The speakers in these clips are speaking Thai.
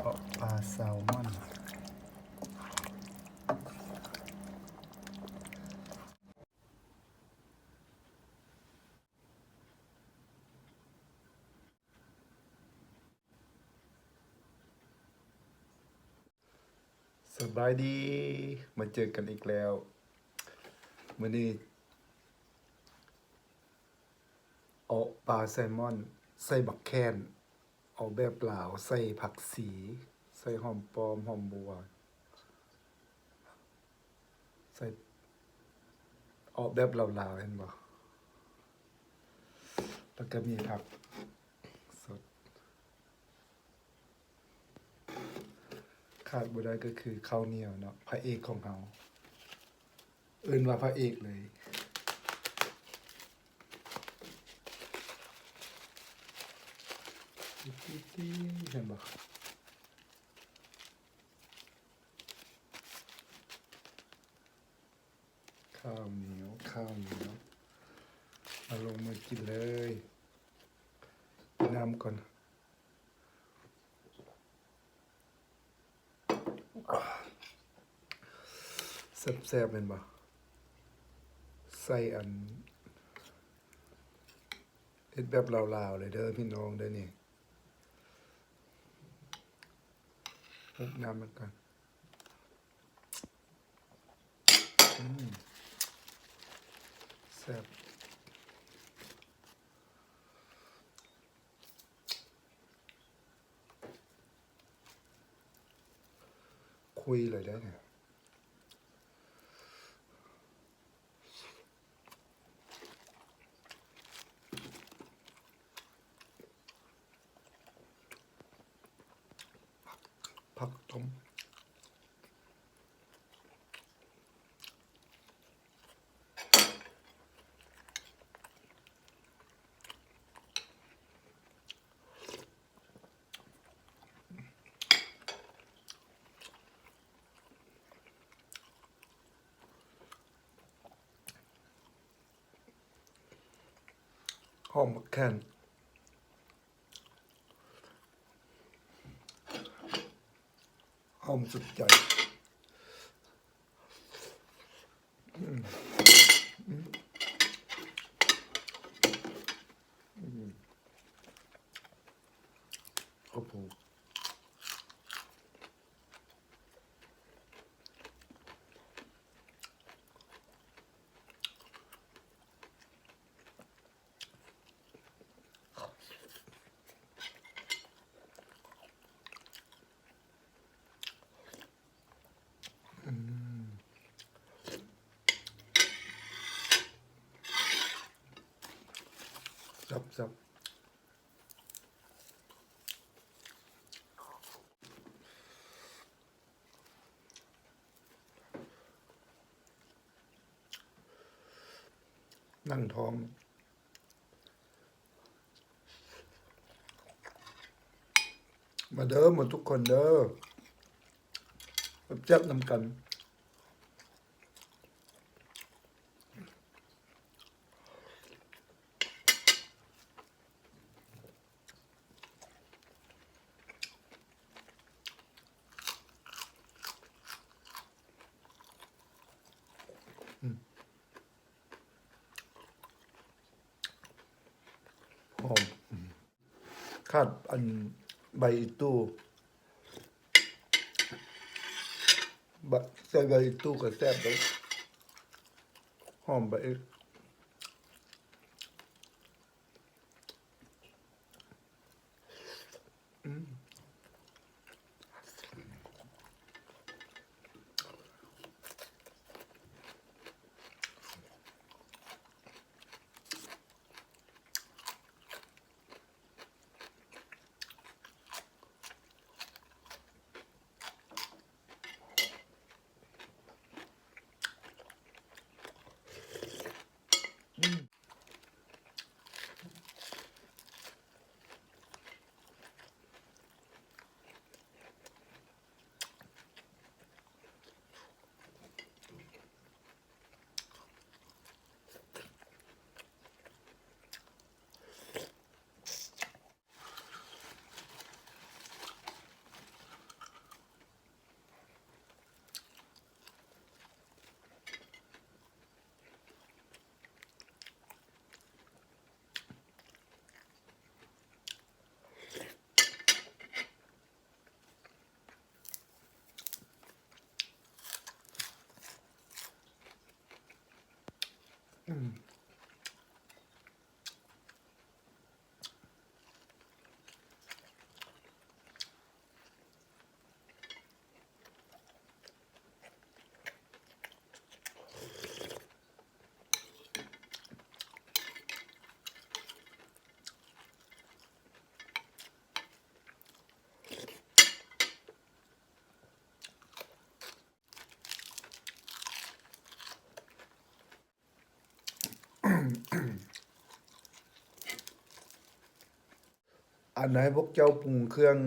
าะปลาแซลมอนสบายดีมาเจอกันอีกแล้วมื้อนี้เอาปลาแซลมอนใส่บักแคนเอาแบบเปล่าใส่ผักสีใส่หอมปอมหอมบัวใส่เอาแบบลาวๆเห็นบ่แล้วก็มีผักสดขาดบ่ได้ก็คือข้าวเหนียวเนาะพระเอกของเราเอิ้นว่าพระเอกเลยติ๊ๆเห็นบ่ข้าวเหนียวเอาลงมากินเลยน้ำก่อนแซ่บๆเป็นบ่ใส่อันเฮ็ดแบบลาวๆเลยเด้อพี่น้องเด้อนี่คลุกน้ำมันก่อนแซ่บคุยเลยได้อเนี่ยผักต้มหอมบักแคนหอมสุดใจโอ้โหซับนั่งท้องมาเด้อหมดทุกคนเด้อแซ่บนำกันหอมขาดอันใบอีตู้ใส่ใบอีตู้ก็แซ่บเลยหอมใบ อันให้พวกเจ้าปรุงเครื่อง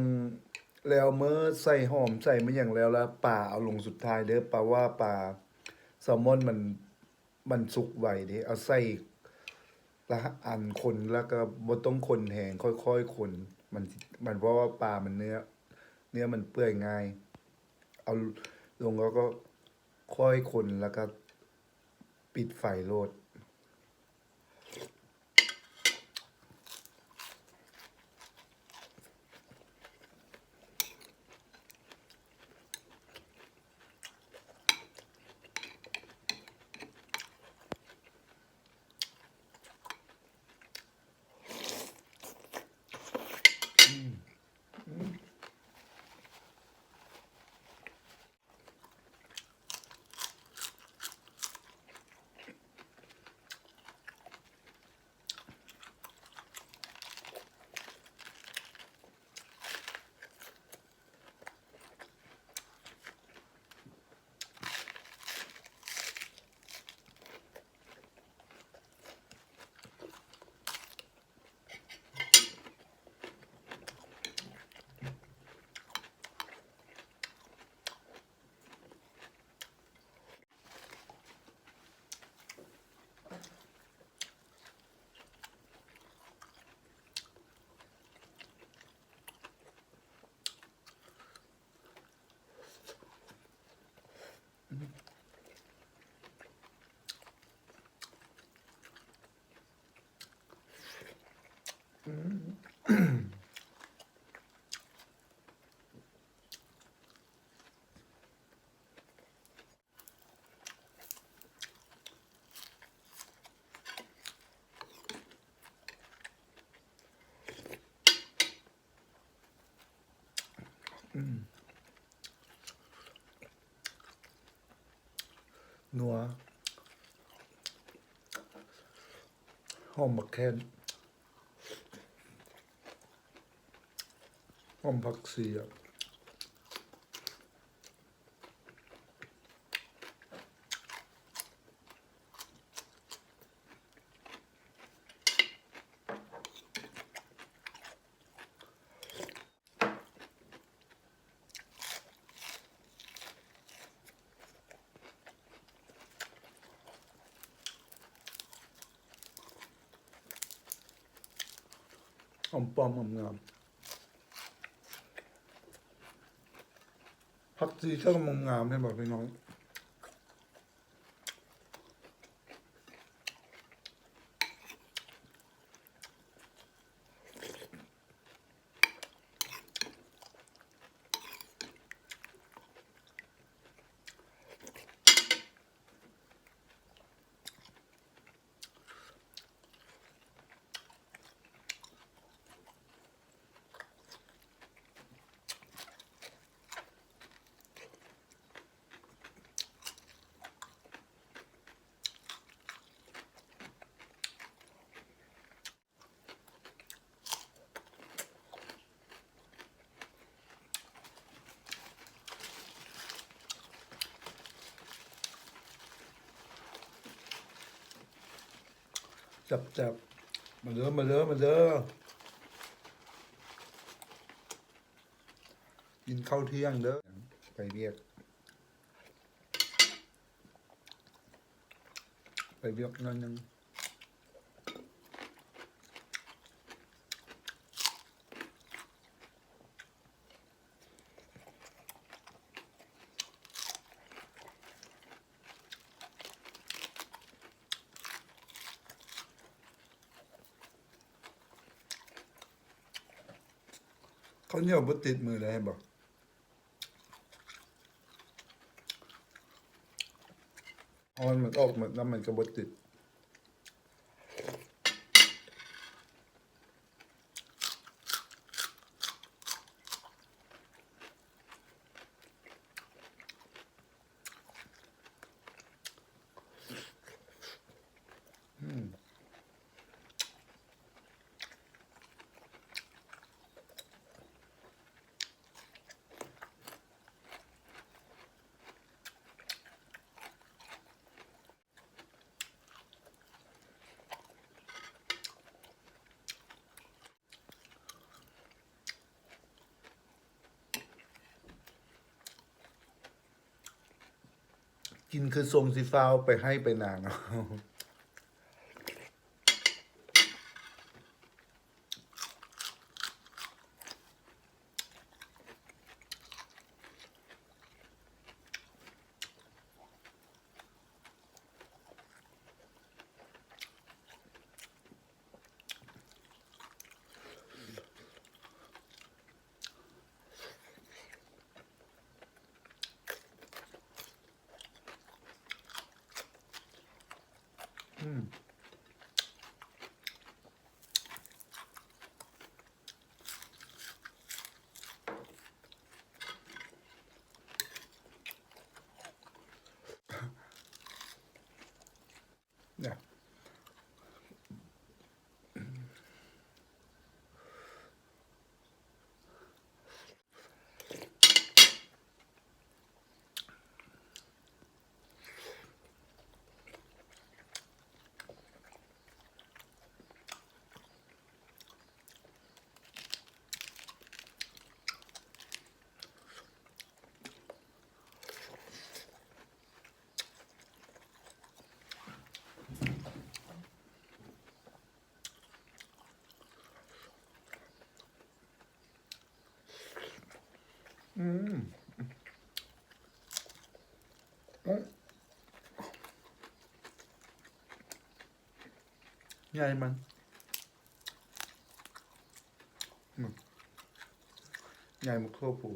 แล้วเมื่อใส่หอมใส่มาอย่างแล้วปลาเอาลงสุดท้ายเด้อปลาว่าปลาแซลมอนมันสุกไวเด้เอาใส่ละอันคนแล้วก็บ่ต้องคนแหงค่อยๆคนมันมันเพราะว่าปลามันเนื้อมันเปื่อยง่ายเอาลงแล้วก็ค่อยคนแล้วก็ปิดไฟโลดนัวหอมบักแคนหอมผักชีอ่ะหอมปลอมหอมงามผักชีช่างงามให้บอกพี่น้องจับมาเด้อมาเด้อมาเด้อกินข้าวเที่ยงเด้อไปเรียกนั่นนึงเขาวเหนี่ยวบ่ติดมือเลยให้บอกออนมันออกมันแล้วมันก็บ่ติด กินคือทรงสีฟ้าวไปให้ไปนางเอาเนี่ยใหญ่มันใหญ่มันโคปู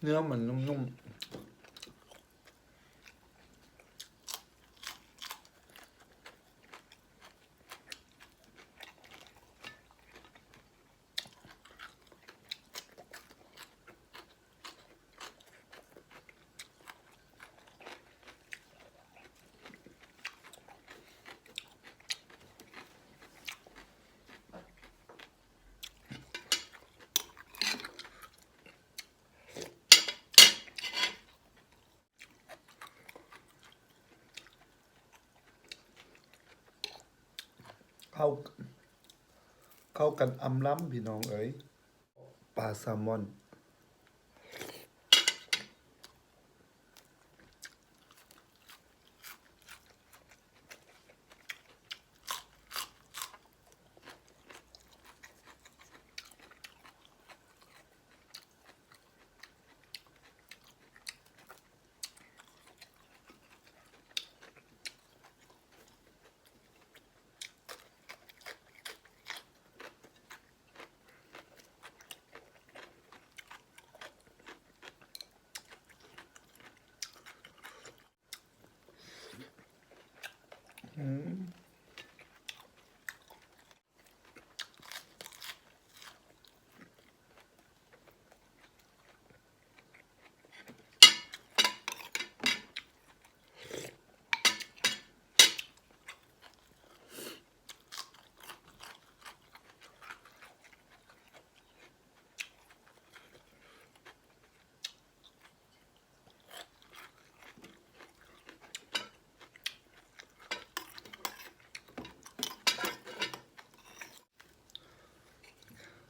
เนื้อมันนุ่มๆเข้ากันอำล้ำพี่น้องเอ๋ยปลาแซลมอน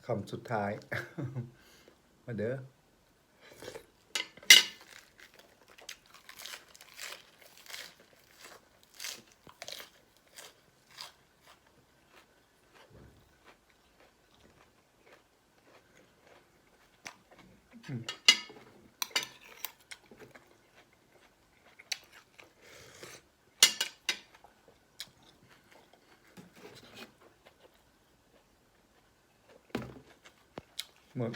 คำสุดท้าย มาเด้อหมด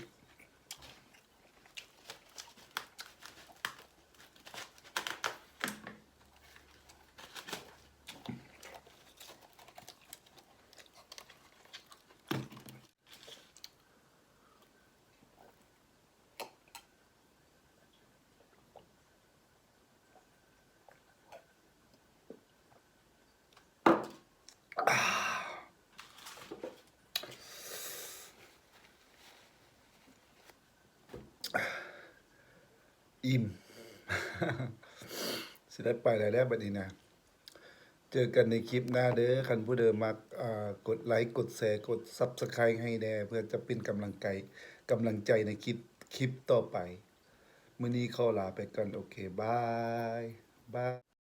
อิ่ม สิได้ไปแล้วบัดนี้นะ เจอกันในคลิปหน้าเด้อคันผู้เดิมมักกดไลค์กดแชร์กด Subscribe ให้แน่เพื่อจะเป็นกำลังใจในคลิปต่อไปมื้อนี้ขอลาไปก่อนโอเคบายบาย